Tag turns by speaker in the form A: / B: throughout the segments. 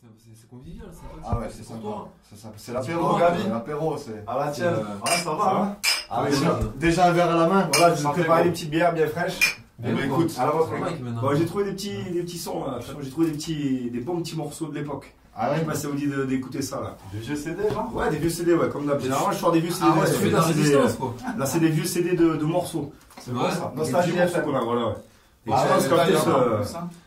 A: c'est convivial, c'est sympathique.
B: Ah ouais, c'est
A: pour
B: sympa.
A: toi.
B: C'est l'apéro, Gabi. L'apéro, c'est.
C: Ah la tienne. Ouais, ça va, hein.
B: Ah, déjà un verre à la main.
C: Voilà, je vous ai préparé des petites bières bien fraîches.
A: Bien,
C: Bah,
A: quoi.
C: écoute, à la vôtre.
A: Mike, maintenant.
C: Bon, j'ai trouvé des petits sons là. J'ai trouvé des bons petits morceaux de l'époque.
B: Ah
C: Je
B: ouais.
C: sais pas si ça vous dit d'écouter ça là.
D: Des vieux CD, genre?
C: Ouais, des vieux CD, ouais, comme d'hab. Généralement, je sors des vieux CD.
A: Ah ouais, tu fais de la résistance, quoi.
C: Là, c'est des vieux CD de morceaux.
D: C'est bon ça.
C: Nostalgie FM, voilà, voilà. Ouais. Et
D: Ah
C: je pense
D: ouais,
C: qu'en
D: mais
C: plus,
D: d'ailleurs,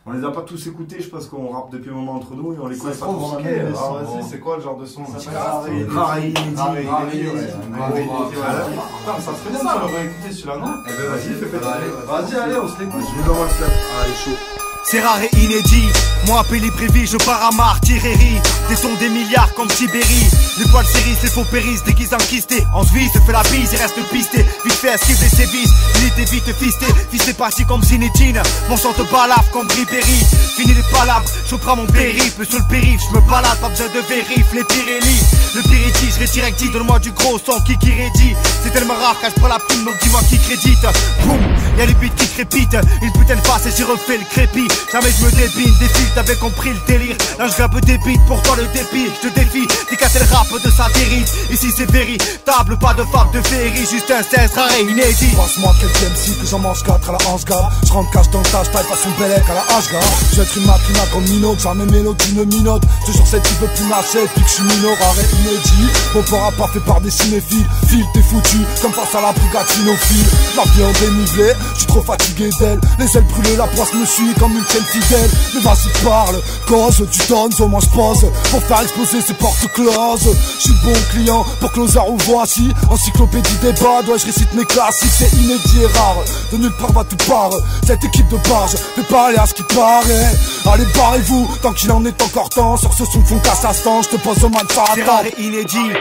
C: on les a pas tous écoutés, je pense qu'on rappe depuis un moment entre nous et on les connaît pas
B: trop
C: tous.
B: bon,
D: Ok, alors vas-y, c'est quoi le genre de son?
C: Rare et
B: Rare et inédit, ouais.
D: Putain, ça serait bien ça, on aurait écouté celui-là, non?
C: Eh ben vas-y, fais péter.
D: Vas-y, allez, on se l'écoute.
C: Je vous envoie ce allez, chaud.
E: C'est rare et inédit. Moi, Pelli Prévi, je pars à m'artillerie. Des sons des milliards comme Tibéri. Les poils sérissent, les faux périssent, déguisent en quisté. En Suisse, se fait la bise, il reste pisté. Vite fait, esquive les sévices. Il était vite fisté. Fisté parti comme Zinedine. Mon sang te balafre comme Ribéry. Fini les palabres, je prends mon périple. Sur le périph', je me balade, pas besoin de vérif. Les Pirelli, le Piriti, je rédirecti. Donne-moi du gros son, qui rédit. C'est tellement rare quand je prends la prime, donc dis-moi qui crédite. Boum, y'a les beats qui crépitent. Une putain de face et j'y refais le crépi. Jamais je me débine, défile, t'avais compris le délire. Là je grappe des beats, pour toi le dépit. Je te défie, t'éclater le rap de sa dérive. Ici c'est véritable, pas de fable de féerie. Juste un 16 rare et inédit.
F: Passe-moi quelques MC que j'en mange 4 à la hanche gars. Je rentre cache dans le tas, taille façon Bellec à la hache gars. Je vais être une machine comme Mino, que jamais mélodie ne minote. Je te jure cette tu veux plus marcher, puis que je suis minot, rare et inédit. Mon port pas fait par des cinéphiles. File t'es foutu, comme face à la brigade cynophile. La vie en dénivelé, je suis trop fatigué d'elle. Les ailes brûlées, la poisse me suit comme une chaîne fidèle. Mais vas-y parle, cause, tu donnes, au moins je pose. Pour faire exploser ces portes closes. Je suis bon client, pour closer ou voici. Encyclopédie débat, dois je récite mes classiques. C'est inédit et rare, de nulle part va tout part. Cette équipe de barge fait parler à ce qui paraît. Allez barrez-vous, tant qu'il en est encore temps. Sur ce son de fond casse instant, je te pose au mal par
E: C'est rare et inédit.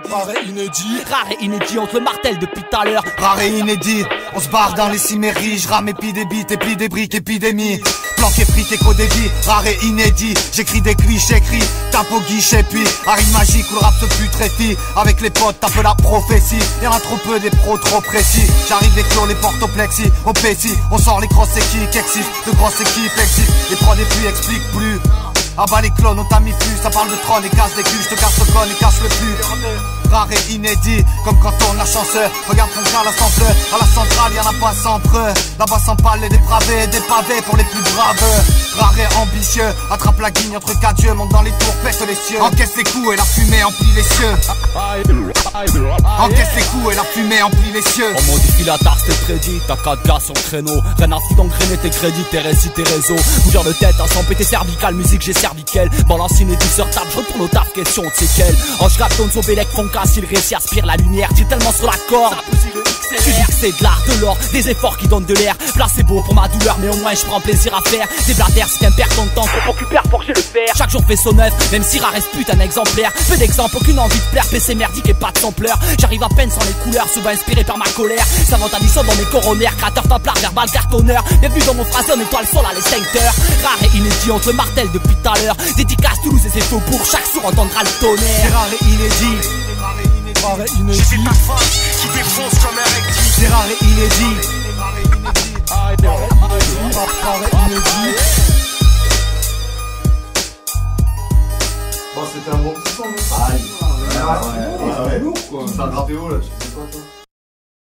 F: Rare et inédit.
E: Rare et inédit, on te le martèle depuis tout à l'heure.
G: Rare et inédit, on se barre dans les ciméries. Je rame et pille des bites et plie des briques, épidémie. Planqué, fric, écho des vies, rare et inédit. J'écris des clichés, écris, tape au guichet, puis arrive magique où le rap se putréfie. Avec les potes, tape la prophétie. Y'en a trop peu, des pros trop précis. J'arrive les clos, les portes au plexi, au pessi. On sort les grosses équipes, exif, de grosses équipes, exif. Les trois des pluies expliquent plus. Ah bah les clones, on t'a mis plus, ça parle de trône et casse des culs, je te casse le con et cache le plus. Rare et inédit, comme quand on la chance. Regarde ton cas, la sampleur, à la centrale y'en a pas sans preux. Là-bas sans parler des dépravés, des pavés pour les plus braves. Rare et ambitieux, attrape la guigne entre quatre yeux, monte dans les tours, pète les cieux. Encaisse les coups et la fumée emplit les cieux. Encaisse les coups et la fumée emplit les cieux.
E: On modifie la tasse, t'es prédit, t'as 4 gars sur le créneau. Rien à foutre d'engrainer tes crédits, tes récits, tes réseaux. Bougeur de tête, sans péter cervical, musique j'ai cervical. Balance inédit sur table, je retourne au taf, question de séquelles. Ange Gapton, son Bélec, font casse, il réussit, aspire la lumière. J'ai tellement sur la corde. Tu dis que c'est de l'art, de l'or, des efforts qui donnent de l'air. Placebo pour ma douleur, mais au moins je prends plaisir à faire. Des bladères, ce qui impère ton temps, faut récupérer pour que j'ai le faire. Chaque jour fait son œuvre, même si rare reste putain un exemplaire. Peu d'exemples, aucune envie de plaire, PC merdique et pas de sampleur. J'arrive à peine sans les couleurs, souvent inspiré par ma colère. Ça vend à mission dans mes coronaires, créateur templard, verbal, cartonneur. Bienvenue dans mon phrasé, on étoile sol à l'extincteur. Rare et inédit, on te le martèle depuis tout à l'heure. Dédicace Toulouse et ses faux pour chaque sourd entendra le tonnerre.
G: C'est rare et inédit.
F: Rare et inédit.
G: J'ai ta face qui défonce comme un recti. C'est rare et inédit.
F: Rare et inédit.
D: Bon, c'était un bon petit son, non?
B: Aïe.
D: Ouais, lourd quoi.
B: Ça a grappé haut là, tu sais quoi toi?